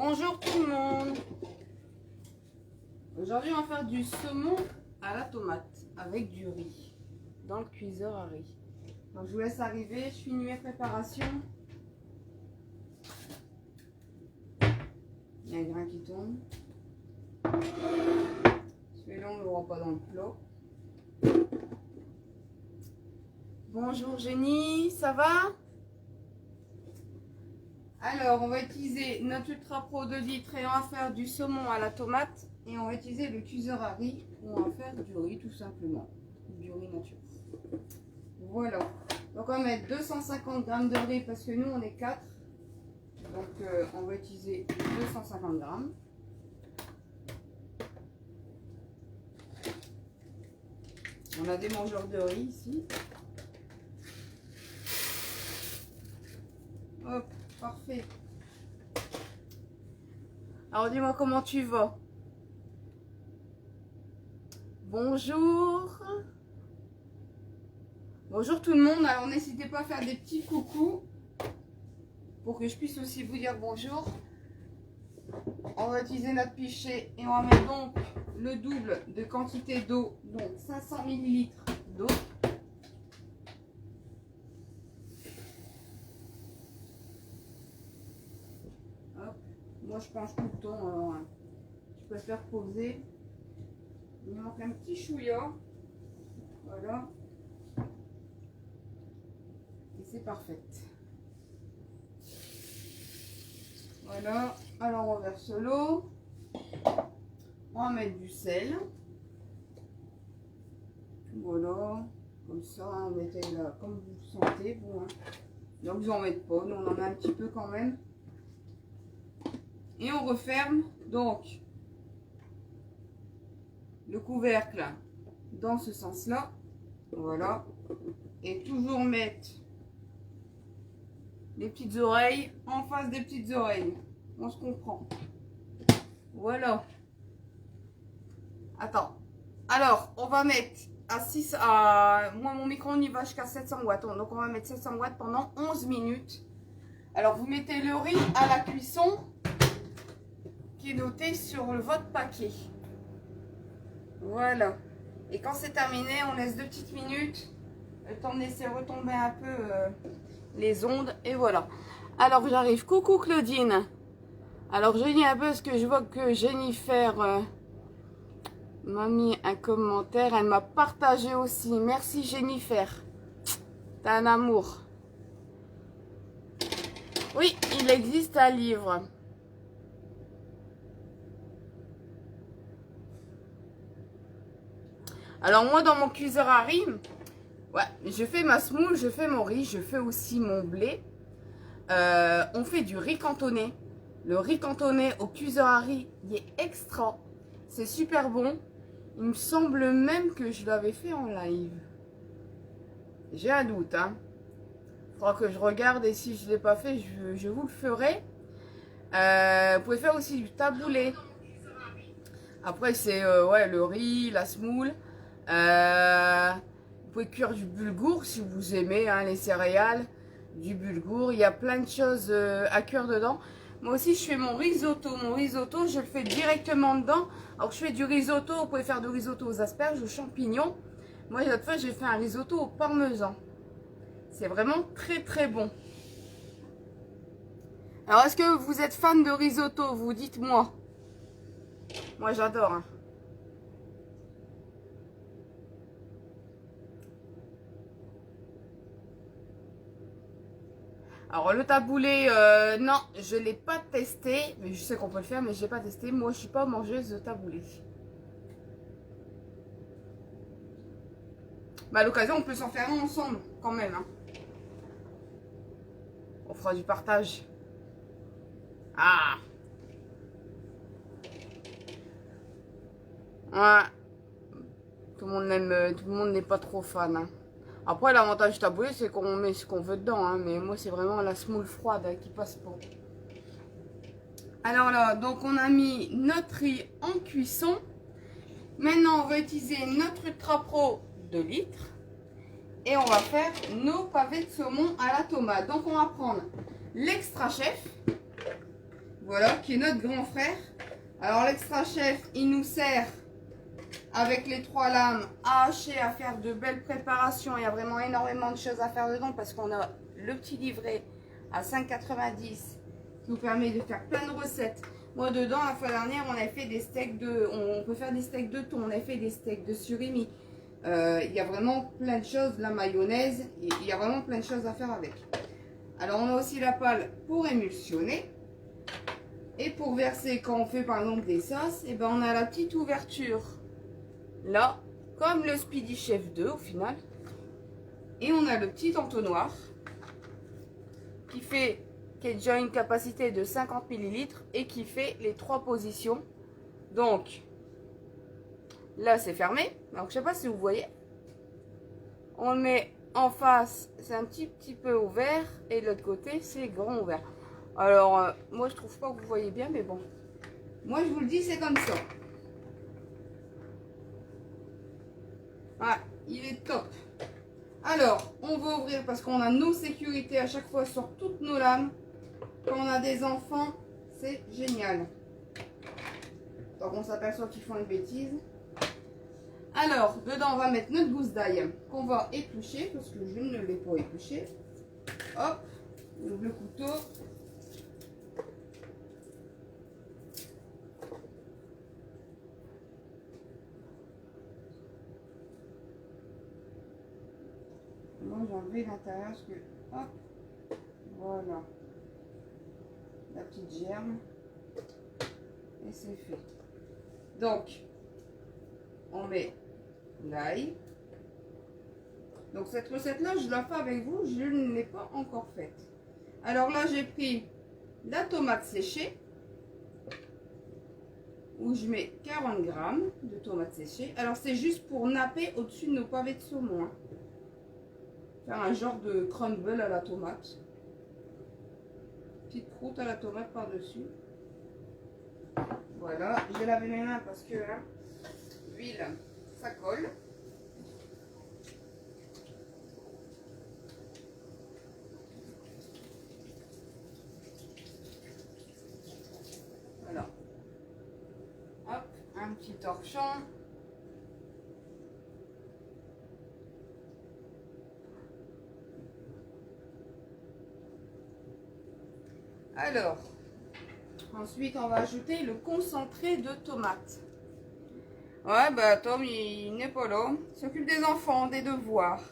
Bonjour tout le monde. Aujourd'hui on va faire du saumon à la tomate avec du riz dans le cuiseur à riz. Donc je vous laisse arriver, je finis mes préparations. Il y a un grain qui tombe. Celui-là on ne l'aura pas dans le plat. Bonjour Jenny, ça va? Alors, on va utiliser notre Ultra Pro 2 litres et on va faire du saumon à la tomate. Et on va utiliser le cuiseur à riz où on va faire du riz tout simplement. Du riz nature. Voilà. Donc, on va mettre 250 g de riz parce que nous, on est 4. Donc, on va utiliser 250 g. On a des mangeurs de riz ici. Hop. Parfait. Alors dis-moi comment tu vas. Bonjour. Bonjour tout le monde. Alors n'hésitez pas à faire des petits coucous pour que je puisse aussi vous dire bonjour. On va utiliser notre pichet et on va mettre donc le double de quantité d'eau, donc 500 ml d'eau. Moi je penche tout le temps, alors je préfère poser. Il me manque un petit chouïa. Voilà. Et c'est parfait. Voilà. Alors on verse l'eau. On va mettre du sel. Voilà. Comme ça, on mettait là comme vous le sentez. Bon, hein. Donc vous en mettez pas. Nous on en met un petit peu quand même. Et on referme donc le couvercle dans ce sens-là. Voilà. Et toujours mettre les petites oreilles en face des petites oreilles. On se comprend. Voilà. Attends. Alors, on va mettre à 6 à... Moi, mon micro-ondes il va jusqu'à 700 watts. Donc, on va mettre 700 watts pendant 11 minutes. Alors, vous mettez le riz à la cuisson qui est noté sur votre paquet. Voilà. Et quand c'est terminé, on laisse 2 petites minutes. Le temps de laisser retomber un peu les ondes. Et voilà. Alors j'arrive. Coucou Claudine. Alors je lis un peu parce que je vois que Jennifer m'a mis un commentaire. Elle m'a partagé aussi. Merci Jennifer. T'as un amour. Oui, il existe un livre. Alors moi dans mon cuiseur à riz, ouais, je fais ma semoule, je fais mon riz, je fais aussi mon blé. On fait du riz cantonné. Le riz cantonné au cuiseur à riz, il est extra. C'est super bon. Il me semble même que je l'avais fait en live. J'ai un doute, hein. Il faudra que je regarde et si je ne l'ai pas fait, je vous le ferai. Vous pouvez faire aussi du taboulé. Après c'est ouais, le riz, la semoule. Vous pouvez cuire du bulgour si vous aimez hein, les céréales, du bulgour. Il y a plein de choses à cuire dedans. Moi aussi, je fais mon risotto. Mon risotto, je le fais directement dedans. Alors, je fais du risotto. Vous pouvez faire du risotto aux asperges, aux champignons. Moi, l'autre fois, j'ai fait un risotto au parmesan. C'est vraiment très, très bon. Alors, est-ce que vous êtes fan de risotto? Vous dites-moi. Moi, j'adore. Hein. Alors le taboulé, non, je ne l'ai pas testé. Mais je sais qu'on peut le faire, mais je ne l'ai pas testé. Moi, je ne suis pas mangeuse de taboulé. Bah, à l'occasion, on peut s'en faire un ensemble, quand même. Hein. On fera du partage. Ah! Ouais. Tout le monde n'est pas trop fan. Hein. Après, l'avantage du taboulé, c'est qu'on met ce qu'on veut dedans. Hein, mais moi, c'est vraiment la semoule froide hein, qui passe pas. Alors là, donc on a mis notre riz en cuisson. Maintenant, on va utiliser notre Ultra Pro 2 litres. Et on va faire nos pavés de saumon à la tomate. Donc, on va prendre l'extra chef. Vous Voilà, qui est notre grand frère. Alors l'extra chef, il nous sert avec les 3 lames à hacher, à faire de belles préparations. Il y a vraiment énormément de choses à faire dedans parce qu'on a le petit livret à 5,90 qui nous permet de faire plein de recettes. Moi dedans, la fois dernière, on avait fait des steaks on peut faire des steaks de thon, on a fait des steaks de surimi. Il y a vraiment plein de choses, la mayonnaise, il y a vraiment plein de choses à faire avec. Alors on a aussi la pâle pour émulsionner. Et pour verser, quand on fait par exemple des sauces, et ben on a la petite ouverture là, comme le Speedy Chef 2 au final. Et on a le petit entonnoir qui a déjà une capacité de 50 ml et qui fait les 3 positions. Donc là c'est fermé, donc je sais pas si vous voyez. On le met en face, c'est un petit peu ouvert et de l'autre côté c'est grand ouvert. Alors moi je trouve pas que vous voyez bien, mais bon, moi je vous le dis, c'est comme ça. Ah, il est top. Alors on va ouvrir parce qu'on a nos sécurités à chaque fois sur toutes nos lames. Quand on a des enfants, c'est génial. Donc on s'aperçoit qu'ils font une bêtise. Alors dedans on va mettre notre gousse d'ail qu'on va éplucher parce que je ne l'ai pas épluché. Hop, on ouvre le couteau. Moi j'ai enlevé l'intérieur parce que, hop, voilà, la petite germe, et c'est fait. Donc, on met l'ail. Donc cette recette-là, je la fais avec vous, je ne l'ai pas encore faite. Alors là, j'ai pris la tomate séchée, où je mets 40 grammes de tomates séchées. Alors c'est juste pour napper au-dessus de nos pavés de saumon. Hein. Faire un genre de crumble à la tomate. Petite croûte à la tomate par-dessus. Voilà, j'ai lavé mes mains parce que hein, l'huile, ça colle. Voilà. Hop, un petit torchon. Alors, ensuite on va ajouter le concentré de tomate. Ouais, bah Tom, il n'est pas là. Il s'occupe des enfants, des devoirs.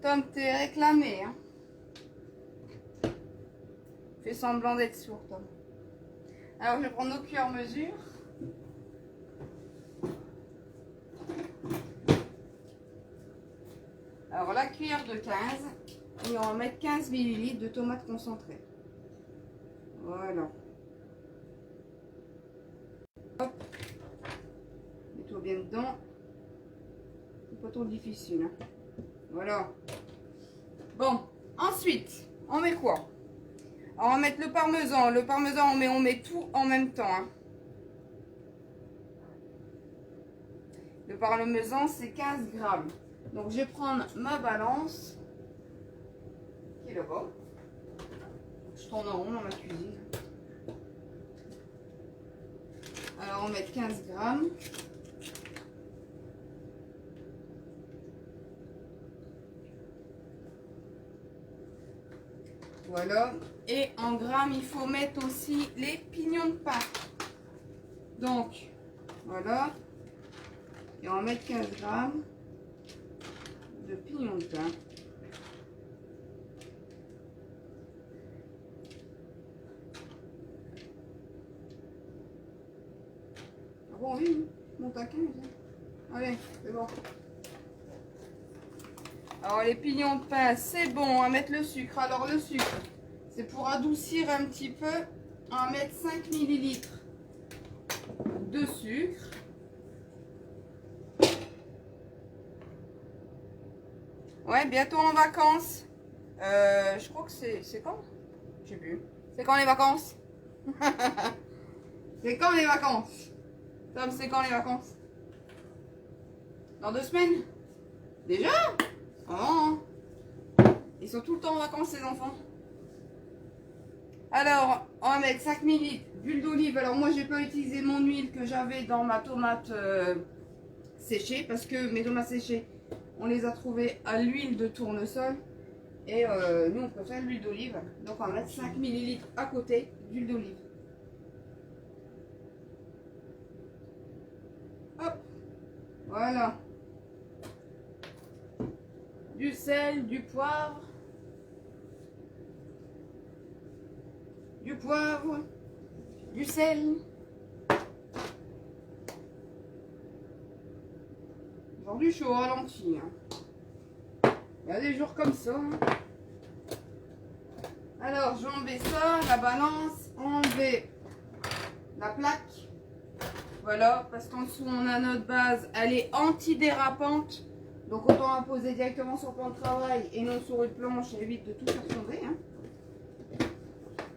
Tom, t'es réclamé, hein. Fais semblant d'être sourd, Tom. Alors, je vais prendre nos cuillères mesure. Alors, la cuillère de 15. Et on va mettre 15 ml de tomates concentrées. Voilà. Hop. Mets-toi bien dedans. C'est pas trop difficile. Hein. Voilà. Bon, ensuite, on met quoi? Alors, on va mettre le parmesan. Le parmesan, on met tout en même temps. Hein. Le parmesan, c'est 15 grammes. Donc, je vais prendre ma balance. Qui est là-bas. Je tourne en rond dans ma cuisine. Alors, on va mettre 15 grammes. Voilà. Et en grammes, il faut mettre aussi les pignons de pain. Donc, voilà. Et on va mettre 15 grammes de pignons de pain. Ah bon, oui, mon taquin. Allez, c'est bon. Alors les pignons de pain, c'est bon, on va mettre le sucre. Alors le sucre, c'est pour adoucir un petit peu. On va mettre 5 ml de sucre. Ouais, bientôt en vacances. Je crois que c'est quand? Je sais plus. C'est quand les vacances? C'est quand les vacances? Tom, c'est quand les vacances? Dans 2 semaines? Déjà? Oh. Ils sont tout le temps en vacances, ces enfants. Alors, on va mettre 5 ml d'huile d'olive. Alors moi, j'ai pas utilisé mon huile que j'avais dans ma tomate séchée parce que mes tomates séchées, on les a trouvées à l'huile de tournesol. Et nous, on préfère l'huile d'olive. Donc, on va mettre 5 ml à côté d'huile d'olive. Hop, voilà. Du sel, du poivre. Du poivre, du sel. Aujourd'hui, je suis au ralenti. Hein. Il y a des jours comme ça. Hein. Alors, je vais enlever ça, la balance, enlever la plaque. Voilà, parce qu'en dessous, on a notre base. Elle est antidérapante. Donc, autant la poser directement sur le plan de travail et non sur une planche. Et évite de tout faire tomber. Hein.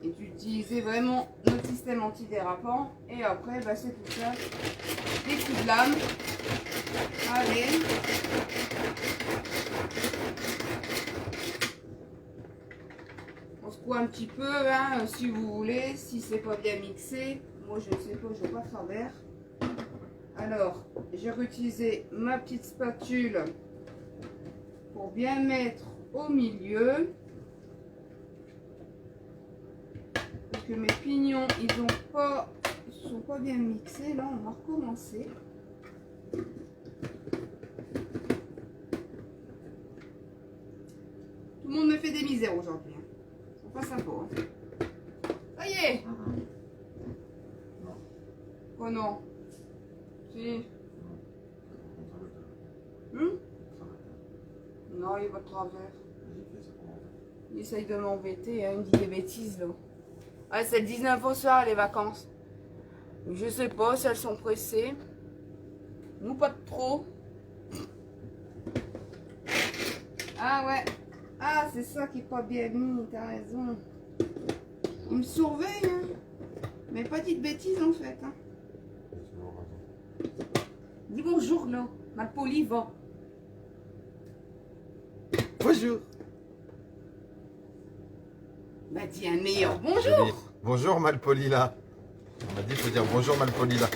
Et d'utiliser vraiment notre système antidérapant. Et après, bah, c'est tout ça. Des coups de lame. Allez. On secoue un petit peu, hein, si vous voulez. Si c'est pas bien mixé. Moi, je ne sais pas, je ne vois pas travers. Alors, j'ai réutilisé ma petite spatule pour bien mettre au milieu. Que mes pignons ils sont pas bien mixés. Là on va recommencer. Tout le monde me fait des misères aujourd'hui. C'est pas sympa. Hein. Ça y est. Oh non. Si. Non, il va de travers. Il essaye de m'embêter. Hein. Il me dit des bêtises là. Ah, c'est le 19 au soir, les vacances. Je sais pas si elles sont pressées. Nous, pas de trop. Ah ouais. Ah, c'est ça qui est pas bien mis, t'as raison. Il me surveille, hein. Mais pas dit de bêtises en fait. Hein. Dis bonjour là. Malpoli va. Bonjour. Bah dis un meilleur bonjour. Bonjour Malpoli là. On m'a dit qu'il faut dire bonjour Malpoli là.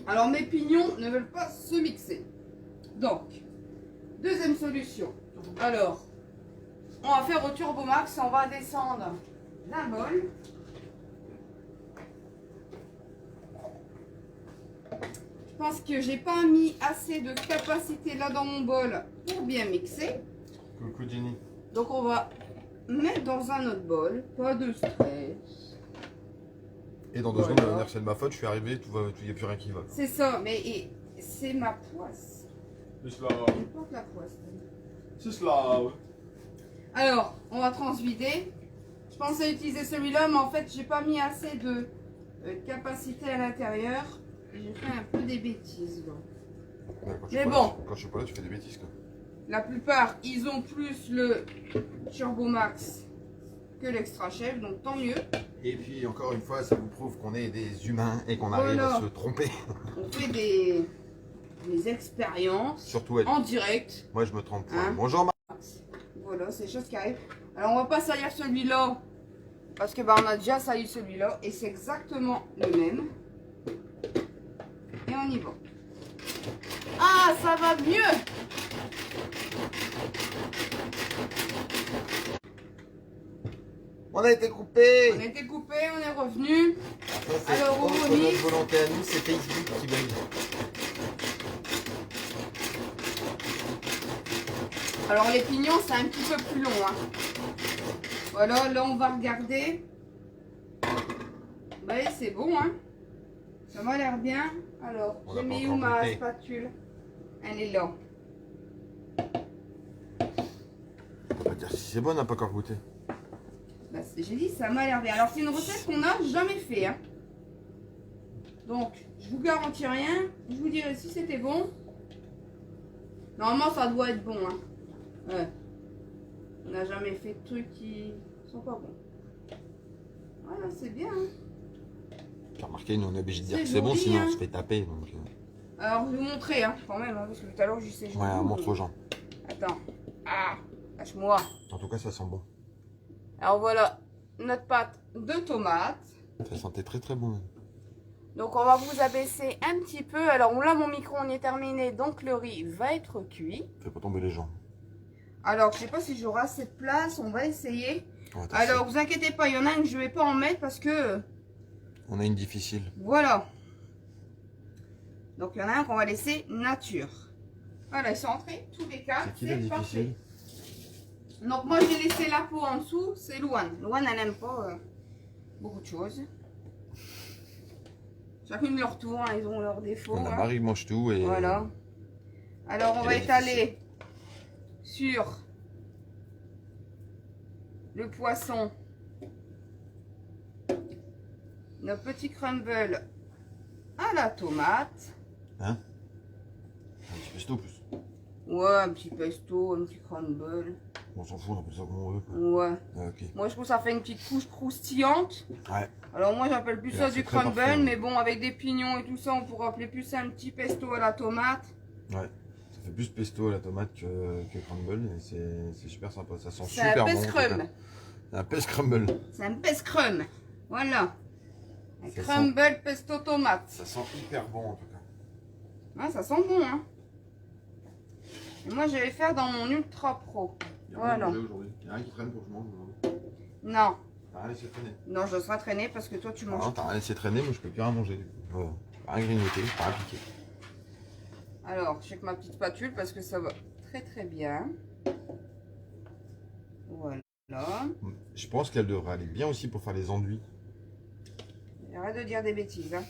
Alors mes pignons ne veulent pas se mixer. Donc, deuxième solution. Alors, on va faire au Turbomax, on va descendre d'un bol. Je pense que j'ai pas mis assez de capacité là dans mon bol pour bien mixer. Coucou Jenny. Donc on va mettre dans un autre bol, pas de stress. Et dans 2 secondes, on va venir, c'est de ma faute, je suis arrivé, il n'y a plus rien qui va. C'est ça, mais c'est ma poisse. C'est cela. Je porte la poisse. C'est cela, ouais. Alors, on va transvider. Je pensais utiliser celui-là, mais en fait, j'ai pas mis assez de capacité à l'intérieur. J'ai fait un peu des bêtises. Ouais, Mais bon. Quand je suis pas là, tu fais des bêtises, quoi. La plupart, ils ont plus le Turbomax que l'Extra Chef, donc tant mieux. Et puis, encore une fois, ça vous prouve qu'on est des humains et qu'on arrive à se tromper. On fait des expériences. Surtout en direct. Moi, je me trompe pas. Hein? Bonjour Voilà, c'est des choses qui arrivent. Alors, on va pas salir celui-là. Parce que bah, on a déjà sali celui-là. Et c'est exactement le même. Et on y va. Ah, ça va mieux. On a été coupé. On a été coupé, on est revenu. Alors, on contre remix. notre volonté à nous, c'est Facebook qui bug. Alors, les pignons, c'est un petit peu plus long. Hein. Voilà, là, on va regarder. Bah, c'est bon, hein. Ça m'a l'air bien. Alors, j'ai mis où ma spatule? Elle est là. On va dire si c'est bon, on n'a pas encore goûté. Bah, j'ai dit, ça m'a l'air bien. Alors, c'est une recette qu'on n'a jamais fait. Hein. Donc, je vous garantis rien. Je vous dirai si c'était bon. Normalement, ça doit être bon. Hein. Ouais. On n'a jamais fait de trucs qui sont pas bons. Voilà, c'est bien. Hein. Tu as remarqué, nous on est obligé de dire que C'est c'est bon, joli, sinon hein. on se fait taper. Donc, Alors, je vais vous montrer, hein, quand même, hein, parce que tout à l'heure, je sais. ouais, montre aux gens. Attends. Ah, lâche-moi. En tout cas, ça sent bon. Alors, voilà notre pâte de tomate. Ça sentait très très bon. Donc, on va vous abaisser un petit peu. Alors, là, mon micro, on est terminé. Donc, le riz va être cuit. Fais pas tomber les gens. Alors, je sais pas si j'aurai assez de place. On va essayer. Ouais, Alors, vous inquiétez pas, il y en a une que je vais pas en mettre parce que... On a une difficile. Voilà. Donc, il y en a un qu'on va laisser nature. Voilà, ils sont entrés tous les quatre. C'est qui la difficile? Donc, moi, j'ai laissé la peau en dessous. C'est Louane. Louane, elle n'aime pas beaucoup de choses. Chacune leur tour, hein, ils ont leurs défauts. On a hein. Marie mange tout et... Voilà. Alors, on va étaler sur le poisson nos petits crumbles à la tomate. Hein? Un petit pesto plus. Ouais, un petit pesto, un petit crumble. On s'en fout, on appelle ça comme on veut. Quoi. Ouais. Ah, ok. Moi, je trouve que ça fait une petite couche croustillante. Ouais. Alors, moi, j'appelle plus Et ça là, du c'est très crumble, parfait, mais bon, avec des pignons et tout ça, on pourrait appeler plus ça un petit pesto à la tomate. Ouais. Ça fait plus pesto à la tomate que crumble et c'est super sympa. Ça sent C'est super un bon. pes crumble. C'est un pes crumble. C'est un pes crumble. Voilà. Un Ça crumble pesto tomate. Ça sent hyper bon en tout cas. Ah, ça sent bon, hein. Et moi, je vais faire dans mon ultra pro. Il y a Voilà. rien à manger aujourd'hui. Il y a rien qui traîne pour que je mange aujourd'hui. Non. T'as rien laissé traîner. Non, je serai traîner parce que toi, tu manges. Non, t'as rien laissé traîner, moi je peux plus rien manger du coup. Voilà. Rien grignoter, pas appliquer. Alors, je fais que ma petite spatule parce que ça va très très bien. Voilà. Je pense qu'elle devrait aller bien aussi pour faire les enduits. Arrête de dire des bêtises. Hein.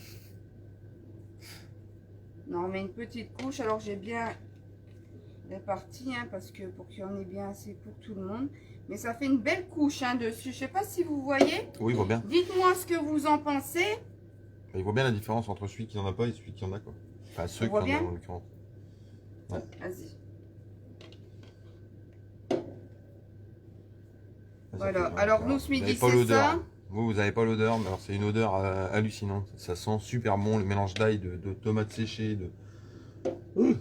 Non, mais une petite couche. Alors, j'ai bien réparti hein, parce que pour qu'il y en ait bien assez pour tout le monde. Mais ça fait une belle couche hein, dessus. Je sais pas si vous voyez. Oui, il voit bien. Dites-moi ce que vous en pensez. Il voit bien la différence entre celui qui n'en a pas et celui qui en a quoi. Enfin, ceux qui voit en bien ont en l'occurrence. Ouais. Vas-y. Voilà. Alors, nous, ce midi, c'est l'odeur. ça. Vous n'avez pas l'odeur, mais alors c'est une odeur hallucinante. Ça sent super bon, le mélange d'ail, de tomates séchées. Il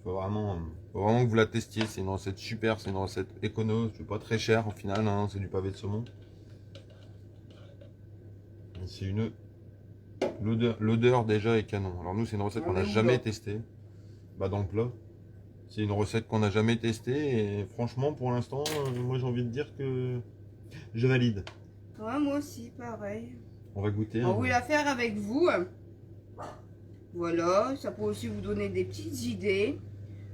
faut vraiment que vous la testiez. C'est une recette super, c'est une recette écono, c'est pas très cher au final, hein, c'est du pavé de saumon. C'est une... L'odeur déjà est canon. Alors nous, c'est une recette qu'on n'a jamais testée. Bah, dans le plat. C'est une recette qu'on n'a jamais testée et franchement, pour l'instant, moi j'ai envie de dire que je valide. Ouais, moi aussi, pareil. On va goûter. On va la faire avec vous. Voilà, ça peut aussi vous donner des petites idées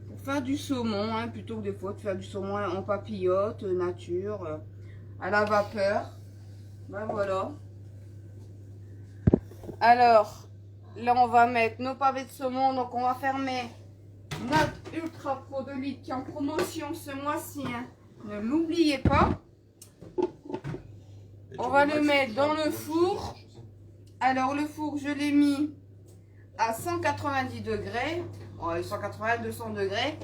pour faire du saumon, hein, plutôt que des fois de faire du saumon en papillote, nature, à la vapeur. Ben voilà. Alors, là on va mettre nos pavés de saumon, donc on va fermer notre Ultra Pro de litre qui est en promotion ce mois-ci. Hein. Ne l'oubliez pas. On va le mettre dans le four. Alors le four, je l'ai mis à 190 degrés. 180, 200 degrés.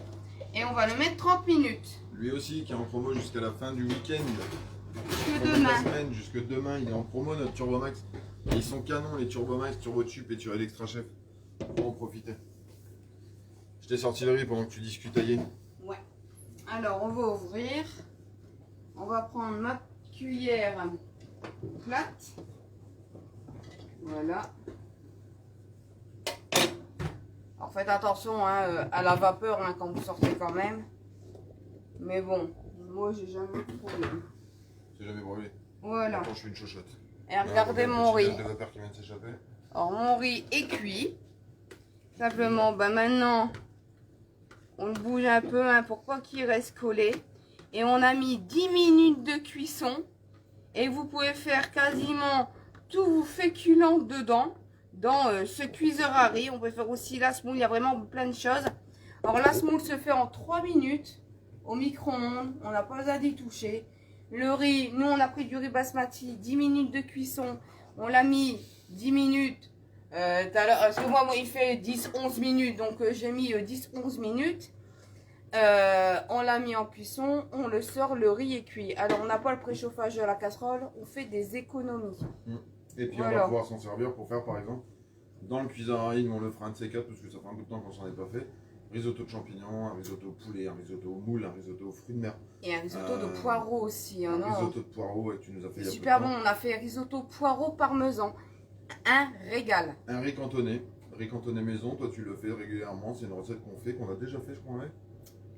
Et on va le mettre 30 minutes. Lui aussi qui est en promo jusqu'à la fin du week-end. Jusque demain. Jusque demain, il est en promo notre Turbomax. Et ils sont canons les Turbomax, Turbotup et Turel Extra Chef. Pour en profiter. Je t'ai sorti le riz pendant que tu discutaillais. Ouais. Alors on va ouvrir. On va prendre notre cuillère plate. Voilà. Alors faites attention hein, à la vapeur hein, quand vous sortez quand même. Mais bon, moi j'ai jamais eu de problème. C'est jamais brûlé. Voilà. Attends, je fais une chochotte. Et regardez mon riz. De vapeur qui vient de s'échapper. Alors mon riz est cuit. Simplement, ben maintenant, on le bouge un peu hein, pour pas qu'il reste collé. Et on a mis 10 minutes de cuisson. Et vous pouvez faire quasiment tous vos féculents dedans. Dans ce cuiseur à riz. On peut faire aussi la semoule. Il y a vraiment plein de choses. Alors la semoule se fait en 3 minutes. Au micro-ondes. On n'a pas besoin d'y toucher. Le riz, nous on a pris du riz basmati. 10 minutes de cuisson. On l'a mis 10 minutes. Parce que moi il fait 10-11 minutes. Donc j'ai mis 10-11 minutes. On l'a mis en cuisson, on le sort, le riz est cuit. Alors on n'a pas le préchauffage de la casserole, on fait des économies. Et puis on Voilà. va pouvoir s'en servir pour faire par exemple, dans le cuiseur à riz, on le fera un de ces quatre parce que ça fait un bout de temps qu'on s'en est pas fait. Risotto de champignons, un risotto au poulet, un risotto au moule, un risotto aux fruits de mer. Et un risotto de poireaux aussi. Hein, Un non. risotto de poireaux, ouais, tu nous as fait il y a peu de Super temps. bon, on a fait risotto poireaux parmesan. Un régal. Un riz cantonné maison, toi tu le fais régulièrement, c'est une recette qu'on fait, qu'on a déjà fait je crois. Ouais.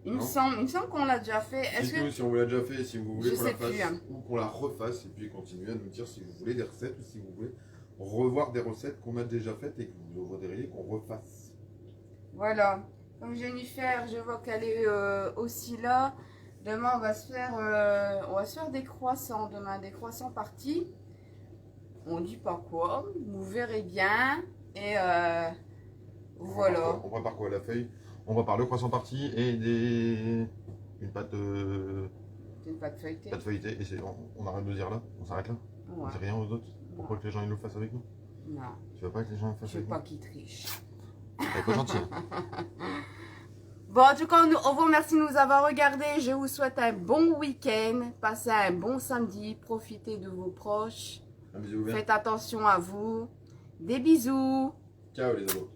Il me Non. semble qu'on l'a déjà fait. Est-ce Dites-nous que si on vous l'a déjà fait, si vous voulez Je qu'on la sais plus, fasse hein. ou qu'on la refasse, et puis continuez à nous dire si vous voulez des recettes ou si vous voulez revoir des recettes qu'on a déjà faites et que vous voudriez qu'on refasse. Voilà. Comme Jennifer, je vois qu'elle est aussi là. Demain, on va se faire des croissants. Demain, des croissants partis. On dit pas quoi. Vous verrez bien. Et voilà. On prépare quoi, la feuille? On prépare le croissant parti et une pâte, C'est une pâte feuilletée. pâte feuilletée. Et on arrête de dire là? On s'arrête là? On Ouais. dit rien aux autres? Pourquoi que les gens ils le fassent avec nous? Non, Tu veux pas que les gens le fassent je veux avec pas nous? qu'ils trichent. T'es pas gentil. Bon, en tout cas, on vous remercie de nous avoir regardés. Je vous souhaite un bon week-end. Passez un bon samedi. Profitez de vos proches. Un bisou ouvert. Faites attention à vous. Des bisous. Ciao les abos.